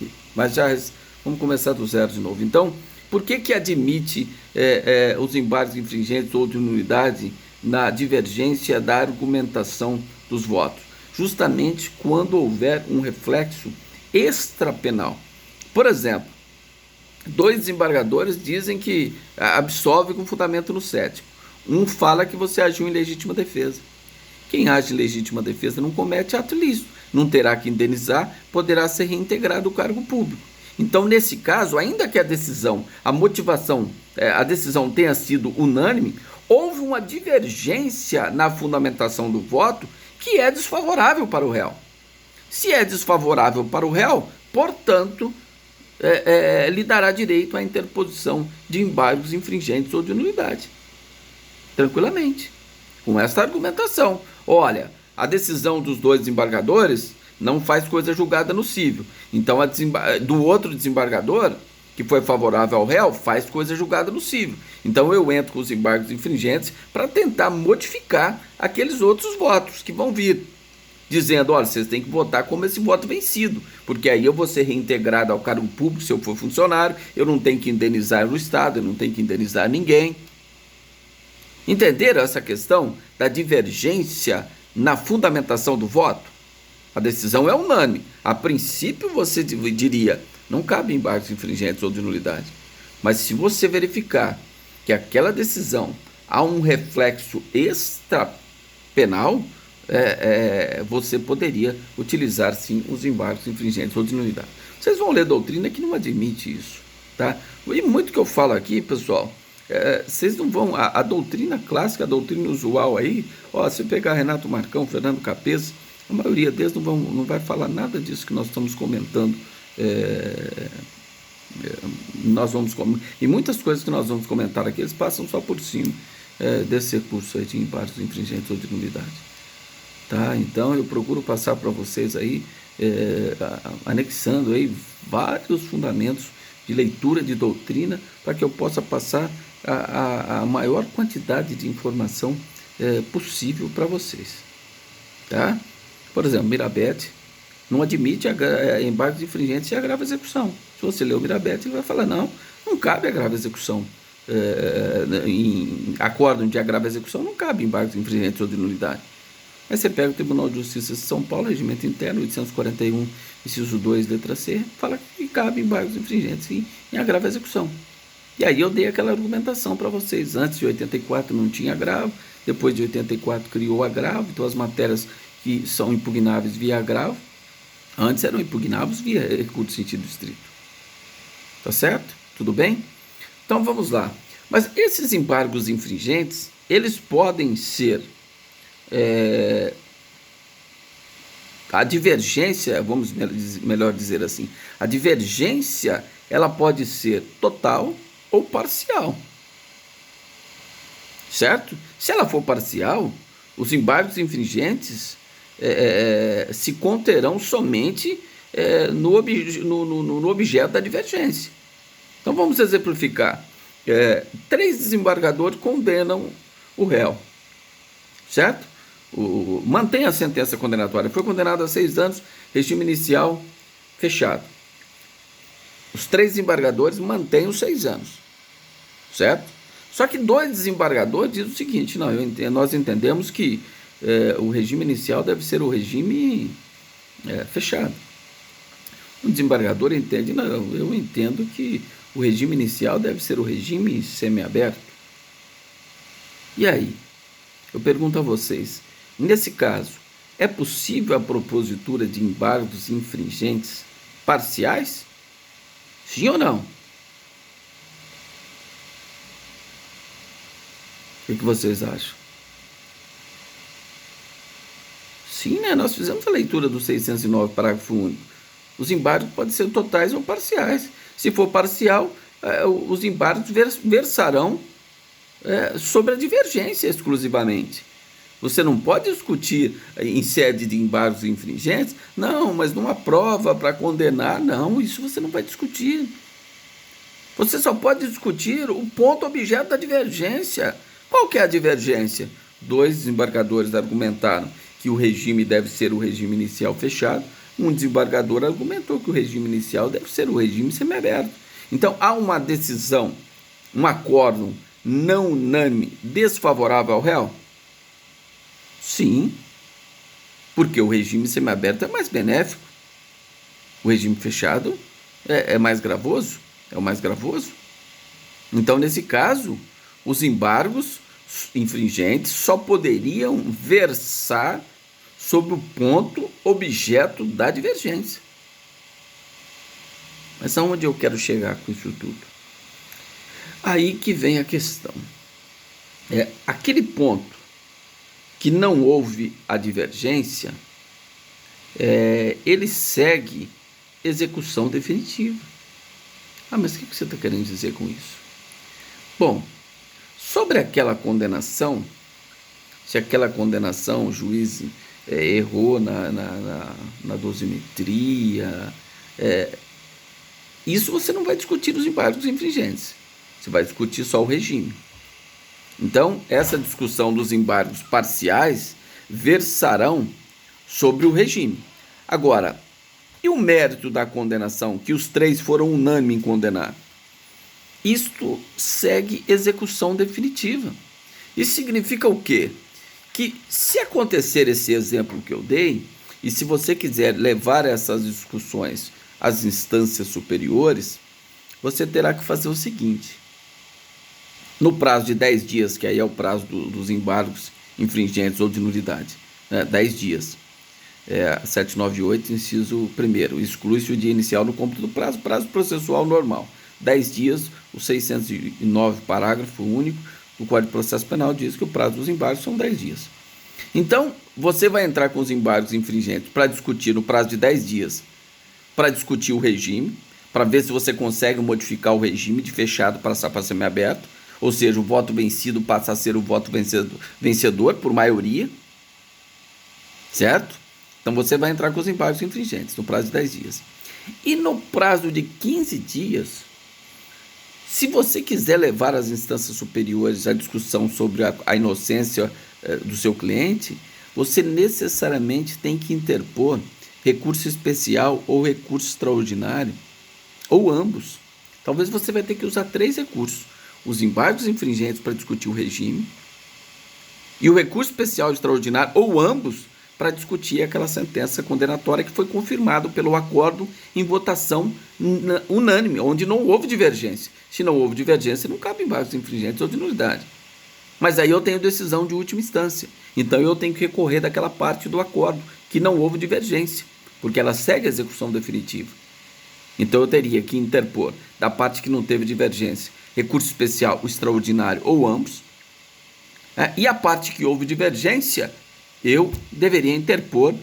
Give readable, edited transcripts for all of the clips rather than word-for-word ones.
aqui. Mas vamos começar do zero de novo. Então, por que admite os embargos infringentes ou de nulidade na divergência da argumentação dos votos? Justamente quando houver um reflexo extrapenal. Por exemplo, dois desembargadores dizem que absolve com fundamento no sétimo. Um fala que você agiu em legítima defesa. Quem age em legítima defesa não comete ato ilícito, não terá que indenizar, poderá ser reintegrado ao cargo público. Então, nesse caso, ainda que a decisão tenha sido unânime, houve uma divergência na fundamentação do voto que é desfavorável para o réu. Se é desfavorável para o réu, portanto, lhe dará direito à interposição de embargos infringentes ou de nulidade. Tranquilamente. Com essa argumentação. Olha, a decisão dos dois desembargadores não faz coisa julgada no cível. Então, do outro desembargador, que foi favorável ao réu, faz coisa julgada no cível. Então, eu entro com os embargos infringentes para tentar modificar aqueles outros votos que vão vir. Dizendo, olha, vocês têm que votar como esse voto vencido, porque aí eu vou ser reintegrado ao cargo público se eu for funcionário, eu não tenho que indenizar o Estado, eu não tenho que indenizar ninguém. Entenderam essa questão da divergência na fundamentação do voto? A decisão é unânime. A princípio você diria, não cabe embargos infringentes ou de nulidade. Mas se você verificar que aquela decisão há um reflexo extrapenal, você poderia utilizar sim os embargos infringentes ou de nulidade. Vocês vão ler doutrina que não admite isso, tá? E muito que eu falo aqui, pessoal, vocês não vão, a doutrina clássica, a doutrina usual aí, se pegar Renato Marcão, Fernando Capês, a maioria deles não vai falar nada disso que nós estamos comentando. E muitas coisas que nós vamos comentar aqui, eles passam só por cima desse recurso aí de embargos infringentes ou de nulidade. Tá? Então eu procuro passar para vocês aí, anexando aí vários fundamentos de leitura de doutrina, para que eu possa passar a maior quantidade de informação possível para vocês. Tá? Por exemplo, Mirabete não admite embargos infringentes e agrava a execução. Se você ler o Mirabete, ele vai falar, não cabe agrava a execução. Em acórdão de agrava a execução, não cabe embargos infringentes ou de nulidade. Aí você pega o Tribunal de Justiça de São Paulo, Regimento Interno, 841, inciso 2, letra C, fala que cabe embargos infringentes em agravo à execução. E aí eu dei aquela argumentação para vocês. Antes de 84 não tinha agravo, depois de 84 criou agravo, então as matérias que são impugnáveis via agravo, antes eram impugnáveis via recurso de sentido estrito. Tá certo? Tudo bem? Então vamos lá. Mas esses embargos infringentes, eles podem ser... a divergência, vamos melhor dizer assim, a divergência ela pode ser total ou parcial, certo? Se ela for parcial, os embargos infringentes se conterão somente no objeto da divergência. Então vamos exemplificar. 3 desembargadores condenam o réu, certo? Mantém a sentença condenatória. Foi condenado a 6 anos, regime inicial fechado. Os 3 desembargadores mantêm os 6 anos, certo? Só que 2 desembargadores dizem o seguinte, nós entendemos que o regime inicial deve ser o regime fechado. Um desembargador entende, eu entendo que o regime inicial deve ser o regime semiaberto. E aí? Eu pergunto a vocês, nesse caso, é possível a propositura de embargos infringentes parciais? Sim ou não? O que vocês acham? Sim, né? Nós fizemos a leitura do 609, parágrafo único. Os embargos podem ser totais ou parciais. Se for parcial, os embargos versarão sobre a divergência exclusivamente. Você não pode discutir em sede de embargos infringentes, não, mas numa prova para condenar, não, isso você não vai discutir. Você só pode discutir o ponto objeto da divergência. Qual que é a divergência? 2 desembargadores argumentaram que o regime deve ser o regime inicial fechado, um desembargador argumentou que o regime inicial deve ser o regime semiaberto. Então, há uma decisão, um acórdão não unânime desfavorável ao réu? Sim, porque o regime semiaberto é mais benéfico. O regime fechado é mais gravoso, é o mais gravoso. Então, nesse caso, os embargos infringentes só poderiam versar sobre o ponto objeto da divergência. Mas aonde eu quero chegar com isso tudo? Aí que vem a questão. Aquele ponto que não houve a divergência, ele segue execução definitiva. Mas o que você está querendo dizer com isso? Bom, sobre aquela condenação, se aquela condenação o juiz errou na dosimetria, isso você não vai discutir os embargos infringentes, você vai discutir só o regime. Então, essa discussão dos embargos parciais versarão sobre o regime. Agora, e o mérito da condenação, que os três foram unânimes em condenar? Isto segue execução definitiva. Isso significa o quê? Que se acontecer esse exemplo que eu dei, e se você quiser levar essas discussões às instâncias superiores, você terá que fazer o seguinte: no prazo de 10 dias, que aí é o prazo dos embargos infringentes ou de nulidade, 10 dias, 798, inciso 1º, exclui-se o dia inicial no cômputo do prazo processual normal. 10 dias, o 609, parágrafo único do Código de Processo Penal diz que o prazo dos embargos são 10 dias. Então, você vai entrar com os embargos infringentes para discutir no prazo de 10 dias, para discutir o regime, para ver se você consegue modificar o regime de fechado para semiaberto, ou seja, o voto vencido passa a ser o voto vencedor por maioria, certo? Então você vai entrar com os embargos infringentes no prazo de 10 dias. E no prazo de 15 dias, se você quiser levar às instâncias superiores a discussão sobre a inocência do seu cliente, você necessariamente tem que interpor recurso especial ou recurso extraordinário, ou ambos. Talvez você vai ter que usar 3 recursos: os embargos infringentes para discutir o regime, e o recurso especial extraordinário, ou ambos, para discutir aquela sentença condenatória que foi confirmado pelo acordo em votação unânime, onde não houve divergência. Se não houve divergência, não cabe embargos infringentes ou de nulidade. Mas aí eu tenho decisão de última instância. Então eu tenho que recorrer daquela parte do acordo que não houve divergência, porque ela segue a execução definitiva. Então eu teria que interpor da parte que não teve divergência, recurso especial, o extraordinário ou ambos. E a parte que houve divergência, eu deveria interpor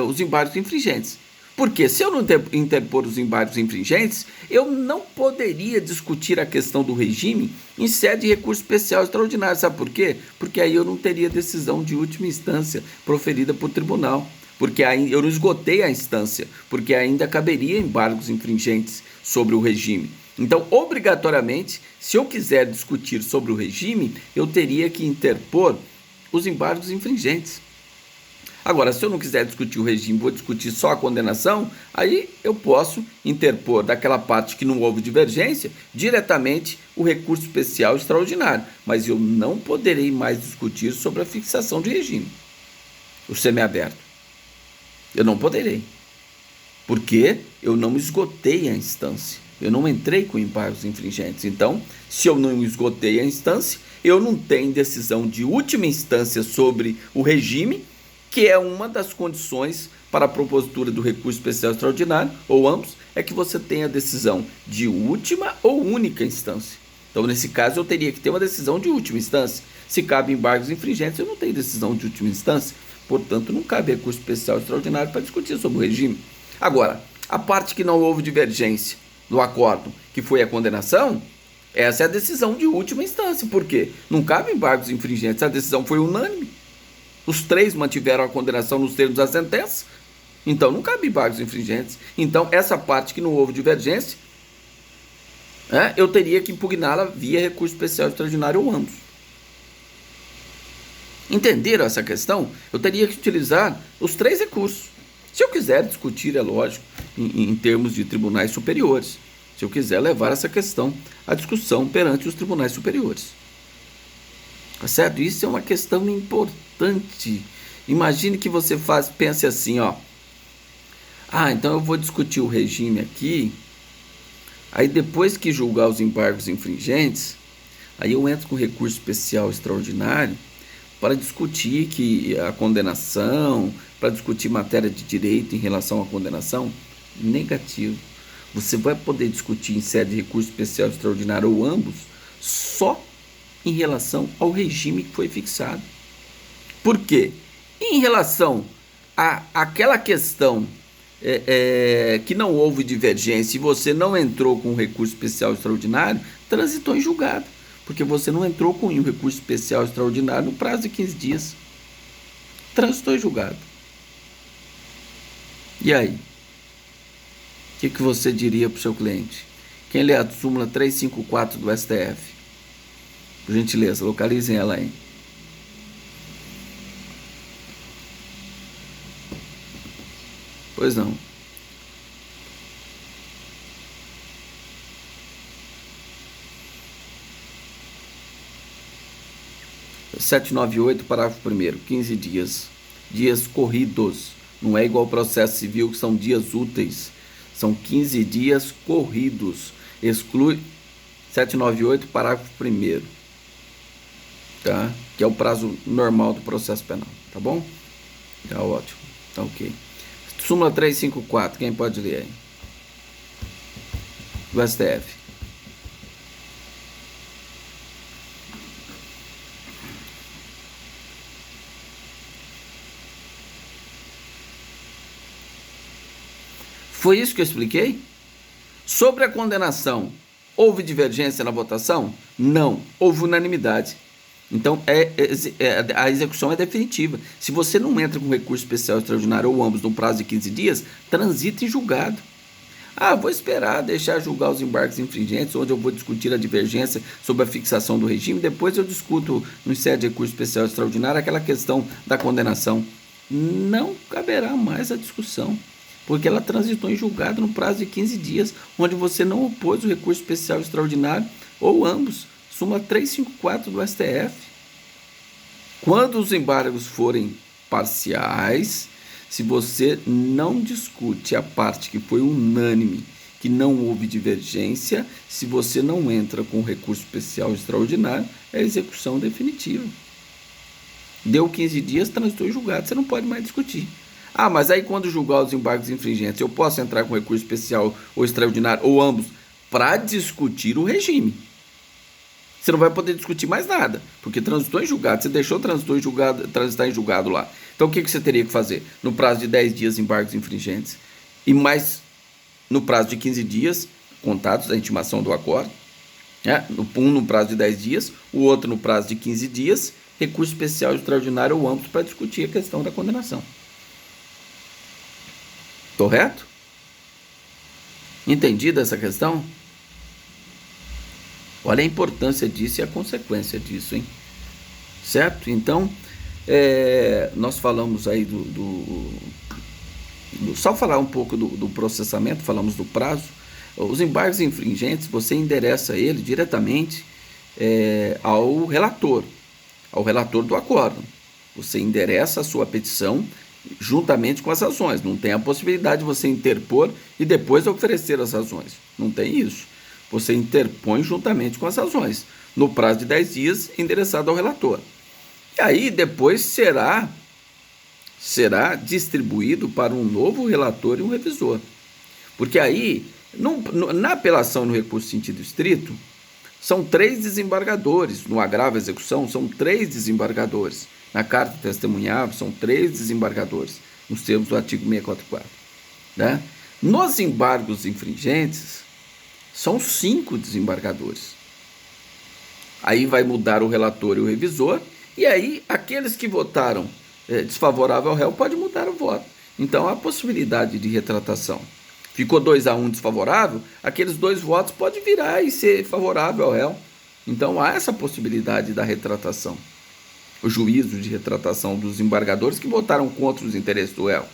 os embargos infringentes. Porque se eu não interpor os embargos infringentes, eu não poderia discutir a questão do regime em sede de recurso especial extraordinário. Sabe por quê? Porque aí eu não teria decisão de última instância proferida por tribunal. Porque eu não esgotei a instância, porque ainda caberia embargos infringentes sobre o regime. Então, obrigatoriamente, se eu quiser discutir sobre o regime, eu teria que interpor os embargos infringentes. Agora, se eu não quiser discutir o regime, vou discutir só a condenação, aí eu posso interpor daquela parte que não houve divergência, diretamente o recurso especial extraordinário. Mas eu não poderei mais discutir sobre a fixação de regime, o semiaberto. Eu não poderei, porque eu não esgotei a instância. Eu não entrei com embargos infringentes. Então, se eu não esgotei a instância, eu não tenho decisão de última instância sobre o regime, que é uma das condições para a propositura do recurso especial extraordinário, ou ambos, é que você tenha decisão de última ou única instância. Então, nesse caso, eu teria que ter uma decisão de última instância. Se cabe embargos infringentes, eu não tenho decisão de última instância. Portanto, não cabe recurso especial extraordinário para discutir sobre o regime. Agora, a parte que não houve divergência do acordo, que foi a condenação, essa é a decisão de última instância. Por quê? Não cabe embargos infringentes, a decisão foi unânime. Os 3 mantiveram a condenação nos termos da sentença, então não cabe embargos infringentes. Então, essa parte que não houve divergência, eu teria que impugná-la via recurso especial extraordinário ou ambos. Entenderam essa questão? Eu teria que utilizar os 3 recursos. Se eu quiser discutir, é lógico, em termos de tribunais superiores. Se eu quiser levar essa questão à discussão perante os tribunais superiores. Tá certo? Isso é uma questão importante. Imagine que você pense assim, ó. Então eu vou discutir o regime aqui. Aí depois que julgar os embargos infringentes, aí eu entro com recurso especial extraordinário para discutir que a condenação, para discutir matéria de direito em relação à condenação. Negativo. Você vai poder discutir em sede de recurso especial extraordinário ou ambos só em relação ao regime que foi fixado. Por quê? Em relação àquela questão que não houve divergência e você não entrou com um recurso especial extraordinário, transitou em julgado. Porque você não entrou com um recurso especial extraordinário no prazo de 15 dias. Transitou em julgado. E aí? O que você diria para o seu cliente? Quem lê a súmula 354 do STF? Por gentileza, localizem ela aí. Pois não. Artigo 798, parágrafo 1º, 15 dias. Dias corridos. Não é igual ao processo civil, que são dias úteis. São 15 dias corridos. Exclui 798, parágrafo 1º. Tá? Que é o prazo normal do processo penal. Tá bom? Tá ótimo. Tá ok. Súmula 354. Quem pode ler aí? Do STF. Foi isso que eu expliquei? Sobre a condenação, houve divergência na votação? Não, houve unanimidade. Então, a execução é definitiva. Se você não entra com recurso especial extraordinário ou ambos no prazo de 15 dias, transita em julgado. Vou esperar, deixar julgar os embargos infringentes, onde eu vou discutir a divergência sobre a fixação do regime, depois eu discuto no sede de recurso especial extraordinário aquela questão da condenação. Não caberá mais a discussão, porque ela transitou em julgado no prazo de 15 dias, onde você não opôs o recurso especial extraordinário ou ambos. Súmula 354 do STF. Quando os embargos forem parciais, se você não discute a parte que foi unânime, que não houve divergência, se você não entra com recurso especial extraordinário, é execução definitiva. Deu 15 dias, transitou em julgado, você não pode mais discutir. Mas aí quando julgar os embargos infringentes, eu posso entrar com recurso especial ou extraordinário, ou ambos, para discutir o regime. Você não vai poder discutir mais nada, porque transitou em julgado, você deixou transitar em julgado lá. Então o que você teria que fazer? No prazo de 10 dias, embargos infringentes, e mais no prazo de 15 dias, contados da intimação do acordo, um no prazo de 10 dias, o outro no prazo de 15 dias, recurso especial extraordinário ou ambos para discutir a questão da condenação. Correto? Entendida essa questão? Olha a importância disso e a consequência disso, hein? Certo? Então, nós falamos aí só falar um pouco do processamento, falamos do prazo. Os embargos infringentes, você endereça ele diretamente ao relator do acórdão. Você endereça a sua petição juntamente com as razões. Não tem a possibilidade de você interpor e depois oferecer as razões. Não tem isso. Você interpõe juntamente com as razões, no prazo de 10 dias, endereçado ao relator. E aí depois será distribuído para um novo relator e um revisor. Porque aí, na apelação no recurso sentido estrito, são 3 desembargadores. No agravo à execução, são 3 desembargadores. Na carta testemunhável, são 3 desembargadores, nos termos do artigo 644. Né? Nos embargos infringentes, são 5 desembargadores. Aí vai mudar o relator e o revisor, e aí aqueles que votaram desfavorável ao réu pode mudar o voto. Então há possibilidade de retratação. Ficou 2-1 desfavorável, aqueles 2 votos podem virar e ser favorável ao réu. Então há essa possibilidade da retratação. O juízo de retratação dos embargadores que votaram contra os interesses do réu.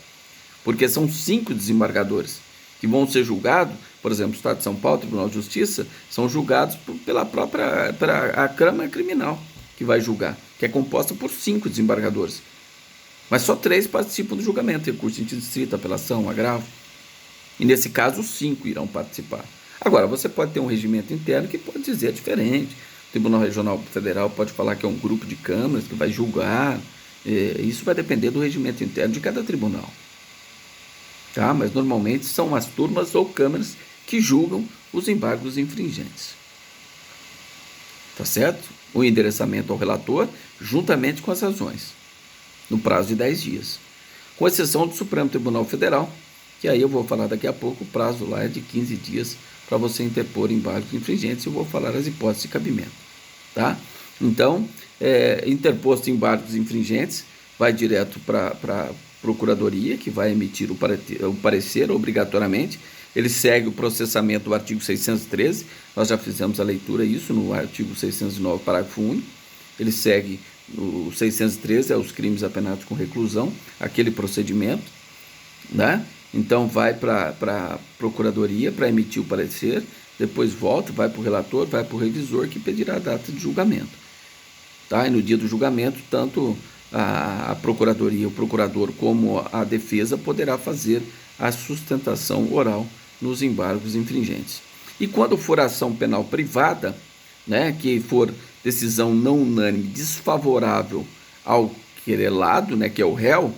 porque são 5 desembargadores que vão ser julgados. Por exemplo, o Estado de São Paulo, Tribunal de Justiça, são julgados pela própria a Câmara Criminal, que vai julgar, que é composta por 5 desembargadores. Mas só 3 participam do julgamento: recurso de distrito, apelação, agravo. E nesse caso, os 5 irão participar. Agora, você pode ter um regimento interno que pode dizer diferente. O Tribunal Regional Federal pode falar que é um grupo de câmaras que vai julgar. Isso vai depender do regimento interno de cada tribunal. Tá? Mas normalmente são as turmas ou câmaras que julgam os embargos infringentes. Tá certo? O endereçamento ao relator, juntamente com as razões, no prazo de 10 dias. Com exceção do Supremo Tribunal Federal, que aí eu vou falar daqui a pouco, o prazo lá é de 15 dias para você interpor embargos infringentes. Eu vou falar as hipóteses de cabimento. Tá? Então, interposto embargos infringentes, vai direto para a Procuradoria, que vai emitir o parecer obrigatoriamente. Ele segue o processamento do artigo 613, nós já fizemos a leitura isso no artigo 609, parágrafo único. Ele segue o 613, os crimes apenados com reclusão, aquele procedimento, né? Então vai para a Procuradoria para emitir o parecer, depois volta, vai para o relator, vai para o revisor, que pedirá a data de julgamento. Tá? E no dia do julgamento, tanto a Procuradoria, o procurador, como a defesa poderá fazer a sustentação oral nos embargos infringentes. E quando for ação penal privada, né, que for decisão não unânime desfavorável ao querelado, né, que é o réu,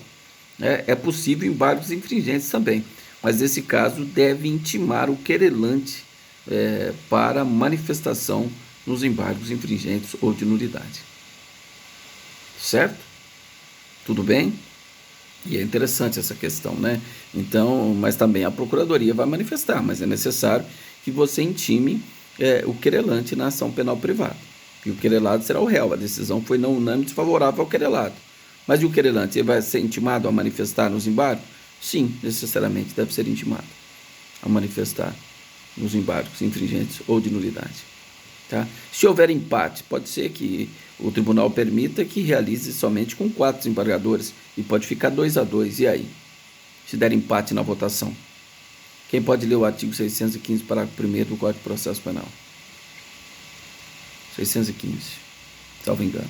é possível embargos infringentes também, mas nesse caso deve intimar o querelante para manifestação nos embargos infringentes ou de nulidade. Certo? Tudo bem? E é interessante essa questão, né? Então, mas também a Procuradoria vai manifestar, mas é necessário que você intime o querelante na ação penal privada. E o querelado será o réu. A decisão foi não unânime desfavorável ao querelado. Mas e o querelante, ele vai ser intimado a manifestar nos embargos? Sim, necessariamente deve ser intimado a manifestar nos embargos infringentes ou de nulidade. Tá? Se houver empate, pode ser que o tribunal permita que realize somente com 4 desembargadores e pode ficar 2-2. E aí? Se der empate na votação? Quem pode ler o artigo 615, parágrafo 1º do Código de Processo Penal? 615, salvo engano.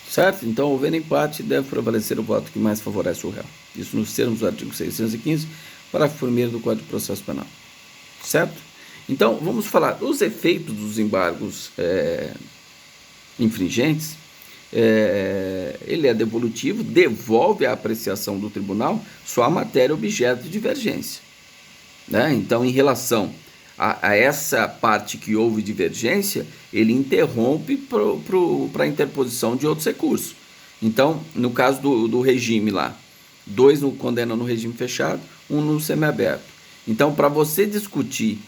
Certo? Então, houver empate, deve prevalecer o voto que mais favorece o réu. Isso nos termos do artigo 615, parágrafo 1º do Código de Processo Penal. Certo? Então, vamos falar dos efeitos dos embargos infringentes. Ele é devolutivo, devolve a apreciação do tribunal só a matéria objeto de divergência. Né? Então, em relação a essa parte que houve divergência, ele interrompe para a interposição de outros recursos. Então, no caso do regime lá, 2 condenam no regime fechado, 1 no semiaberto. Então, para você discutir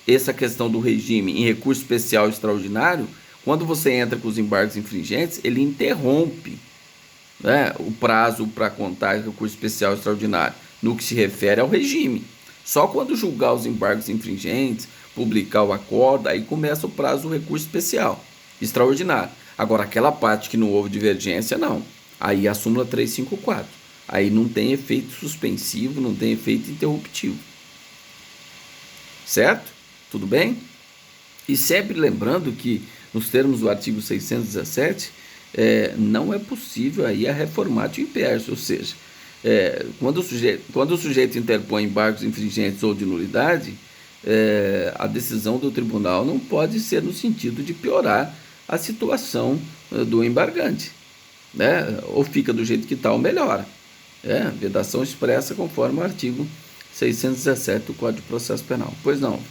essa questão do regime em recurso especial extraordinário, quando você entra com os embargos infringentes, ele interrompe, né, o prazo para contar recurso especial extraordinário no que se refere ao regime. Só quando julgar os embargos infringentes, publicar o acordo, aí começa o prazo do recurso especial extraordinário. Agora, aquela parte que não houve divergência, não. Aí a súmula 354. Aí não tem efeito suspensivo, não tem efeito interruptivo. Certo? Tudo bem? E sempre lembrando que, nos termos do artigo 617, não é possível aí a reformatio imperso, ou seja, quando o sujeito interpõe embargos infringentes ou de nulidade, a decisão do tribunal não pode ser no sentido de piorar a situação do embargante, né? Ou fica do jeito que está ou melhora. Vedação expressa conforme o artigo 617 do Código de Processo Penal. Pois não.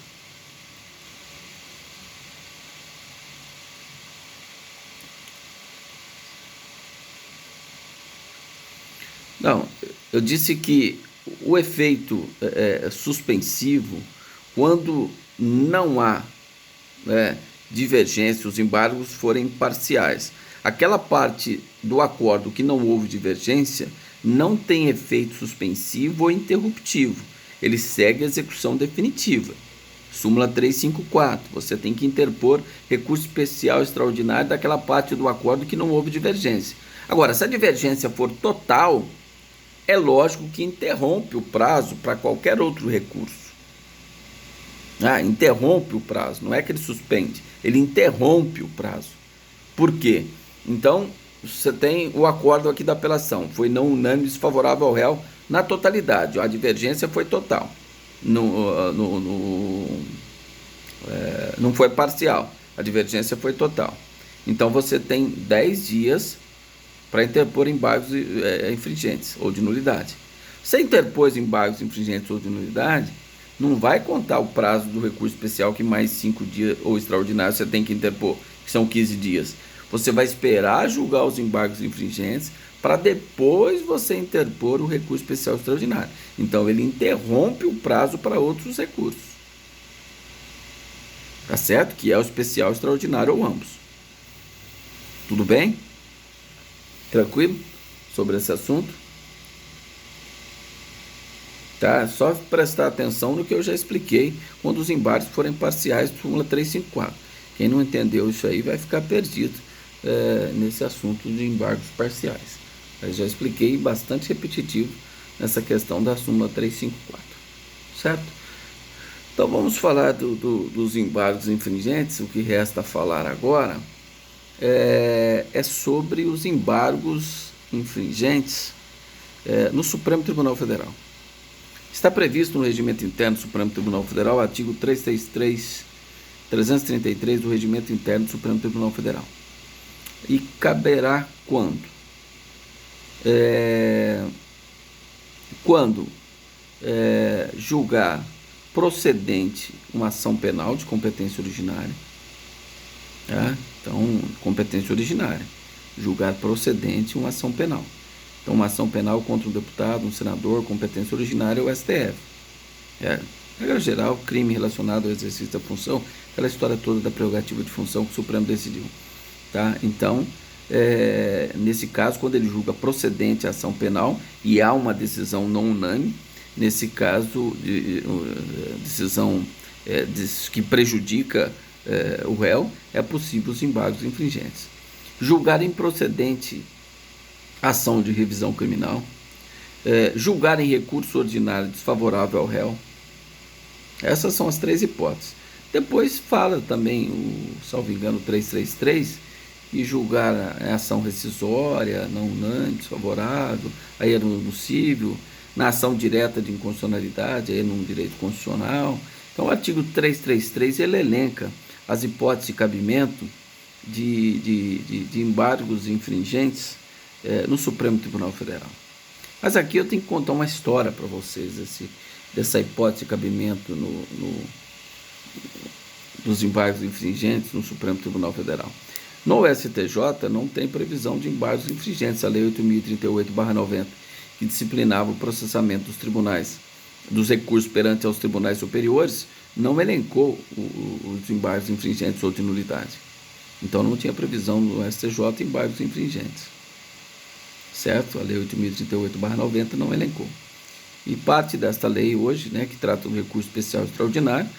Não, eu disse que o efeito suspensivo, quando não há, né, divergência, os embargos forem parciais. Aquela parte do acordo que não houve divergência não tem efeito suspensivo ou interruptivo. Ele segue a execução definitiva. Súmula 354. Você tem que interpor recurso especial extraordinário daquela parte do acordo que não houve divergência. Agora, se a divergência for total, é lógico que interrompe o prazo para qualquer outro recurso. Interrompe o prazo, não é que ele suspende, ele interrompe o prazo. Por quê? Então, você tem o acordo aqui da apelação, foi não unânime desfavorável ao réu na totalidade, a divergência foi total, não foi parcial, a divergência foi total. Então, você tem 10 dias para interpor embargos infringentes ou de nulidade. Se interpôs embargos infringentes ou de nulidade, não vai contar o prazo do recurso especial que mais 5 dias ou extraordinário você tem que interpor, que são 15 dias. Você vai esperar julgar os embargos infringentes para depois você interpor o recurso especial extraordinário. Então ele interrompe o prazo para outros recursos. Tá certo? Que é o especial extraordinário ou ambos. Tudo bem? Tranquilo sobre esse assunto? Tá? Só prestar atenção no que eu já expliquei quando os embargos forem parciais do súmula 354. Quem não entendeu isso aí vai ficar perdido nesse assunto de embargos parciais. Eu já expliquei bastante repetitivo nessa questão da súmula 354. Certo? Então vamos falar dos embargos infringentes. O que resta falar agora é sobre os embargos infringentes no Supremo Tribunal Federal. Está previsto no Regimento Interno do Supremo Tribunal Federal, artigo 333 do Regimento Interno do Supremo Tribunal Federal. E caberá quando? Quando julgar procedente uma ação penal de competência originária. Tá? Então, competência originária. Julgar procedente uma ação penal. Então, uma ação penal contra um deputado, um senador, competência originária é o STF. Regra geral, crime relacionado ao exercício da função, aquela história toda da prerrogativa de função que o Supremo decidiu. Tá? Então, nesse caso, quando ele julga procedente a ação penal e há uma decisão não unânime, nesse caso, decisão que prejudica o réu, é possível os embargos infringentes. Julgar improcedente ação de revisão criminal, julgar em recurso ordinário desfavorável ao réu. Essas são as 3 hipóteses. Depois fala também, salvo engano, 333, e julgar a ação rescisória, não unânime, desfavorável, aí é no cível, na ação direta de inconstitucionalidade, aí é no direito constitucional. Então o artigo 333 ele elenca as hipóteses de cabimento de embargos infringentes no Supremo Tribunal Federal. Mas aqui eu tenho que contar uma história para vocês dessa hipótese de cabimento dos embargos infringentes no Supremo Tribunal Federal. No STJ não tem previsão de embargos infringentes, a Lei 8.038/90, que disciplinava o processamento dos tribunais, dos recursos perante aos tribunais superiores, não elencou os embargos infringentes ou de nulidade. Então não tinha previsão no STJ de embargos infringentes. Certo? A Lei 8.038/90 não elencou. E parte desta lei hoje, que trata do recurso especial extraordinário,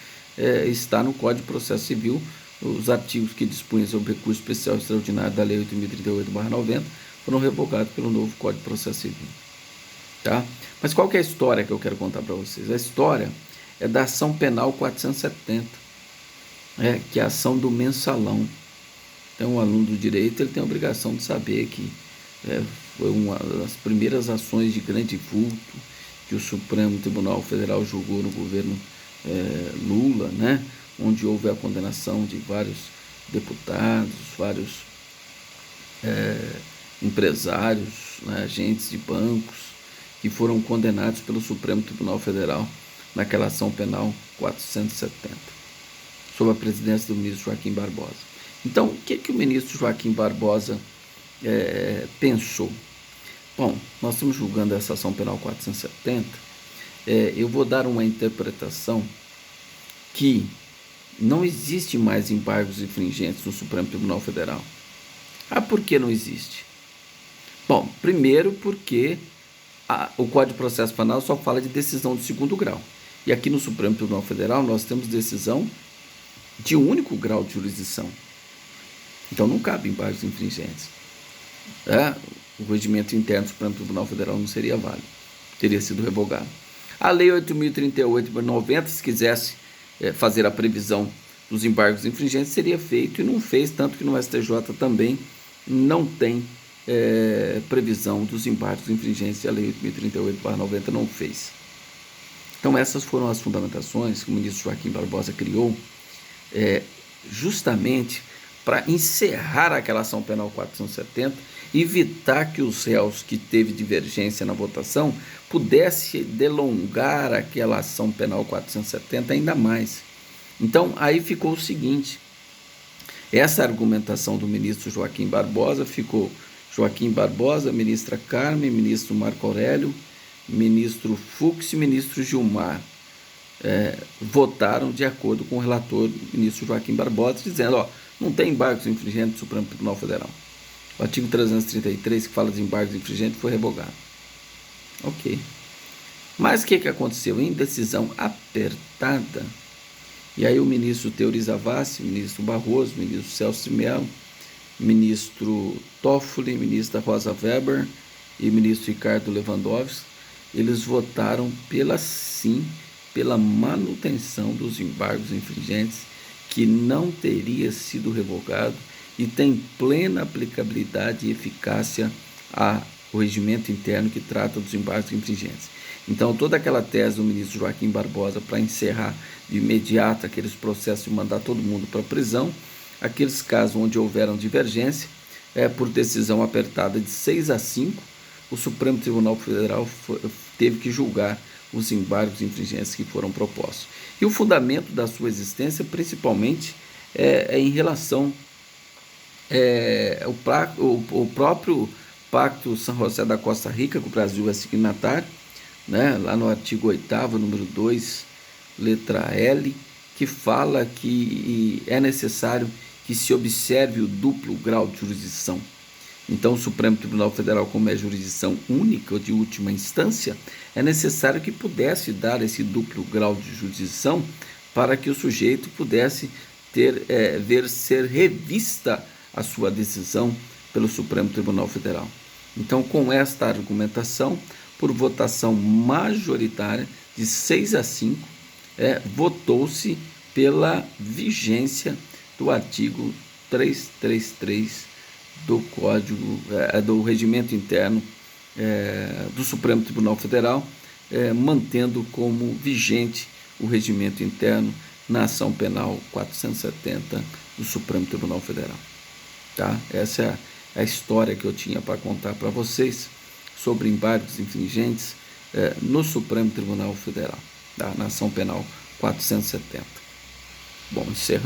está no Código de Processo Civil. Os artigos que dispunham sobre o recurso especial extraordinário da Lei 8.038/90 foram revogados pelo novo Código de Processo Civil. Tá? Mas qual que é a história que eu quero contar para vocês? A história é da ação penal 470, que é a ação do mensalão. Então, o aluno do direito ele tem a obrigação de saber que foi uma das primeiras ações de grande vulto que o Supremo Tribunal Federal julgou no governo Lula, onde houve a condenação de vários deputados, vários empresários, agentes de bancos, que foram condenados pelo Supremo Tribunal Federal naquela ação penal 470, sob a presidência do ministro Joaquim Barbosa. Então, o que o ministro Joaquim Barbosa pensou? Bom, nós estamos julgando essa ação penal 470. Eu vou dar uma interpretação que não existe mais embargos infringentes no Supremo Tribunal Federal. Por que não existe? Bom, primeiro porque o Código de Processo Penal só fala de decisão de segundo grau. E aqui no Supremo Tribunal Federal nós temos decisão de único grau de jurisdição. Então não cabe embargos infringentes. O regimento interno do Supremo Tribunal Federal não seria válido, teria sido revogado. A Lei 8.038/90, se quisesse fazer a previsão dos embargos infringentes, seria feito e não fez, tanto que no STJ também não tem previsão dos embargos infringentes, e a Lei 8.038/90 não fez. Então essas foram as fundamentações que o ministro Joaquim Barbosa criou justamente para encerrar aquela ação penal 470, evitar que os réus que teve divergência na votação pudesse delongar aquela ação penal 470 ainda mais. Então aí ficou o seguinte: essa argumentação do ministro Joaquim Barbosa ficou Joaquim Barbosa, ministra Carmen, ministro Marco Aurélio, ministro Fux e ministro Gilmar votaram de acordo com o relator, ministro Joaquim Barbosa, dizendo, não tem embargos infringentes do Supremo Tribunal Federal. O artigo 333, que fala de embargos infringentes, foi revogado. Ok. Mas o que aconteceu? Em decisão apertada, e aí o ministro Teori Zavascki, ministro Barroso, ministro Celso de Mello, ministro Toffoli, ministra Rosa Weber e ministro Ricardo Lewandowski, eles votaram pela manutenção dos embargos infringentes, que não teria sido revogado e tem plena aplicabilidade e eficácia ao regimento interno que trata dos embargos infringentes. Então, toda aquela tese do ministro Joaquim Barbosa para encerrar de imediato aqueles processos e mandar todo mundo para a prisão, aqueles casos onde houveram divergência, por decisão apertada de 6-5, o Supremo Tribunal Federal teve que julgar os embargos infringentes que foram propostos. E o fundamento da sua existência, principalmente, em relação ao próprio Pacto San José da Costa Rica, que o Brasil é signatário, lá no artigo 8º, número 2, letra L, que fala que é necessário que se observe o duplo grau de jurisdição. Então, o Supremo Tribunal Federal, como é jurisdição única ou de última instância, é necessário que pudesse dar esse duplo grau de jurisdição para que o sujeito pudesse ver ser revista a sua decisão pelo Supremo Tribunal Federal. Então, com esta argumentação, por votação majoritária de 6-5, votou-se pela vigência do artigo 333 do Código do Regimento Interno do Supremo Tribunal Federal, mantendo como vigente o regimento interno na ação penal 470 do Supremo Tribunal Federal. Tá? Essa é a história que eu tinha para contar para vocês sobre embargos infringentes no Supremo Tribunal Federal, tá? Na ação penal 470. Bom, encerrando.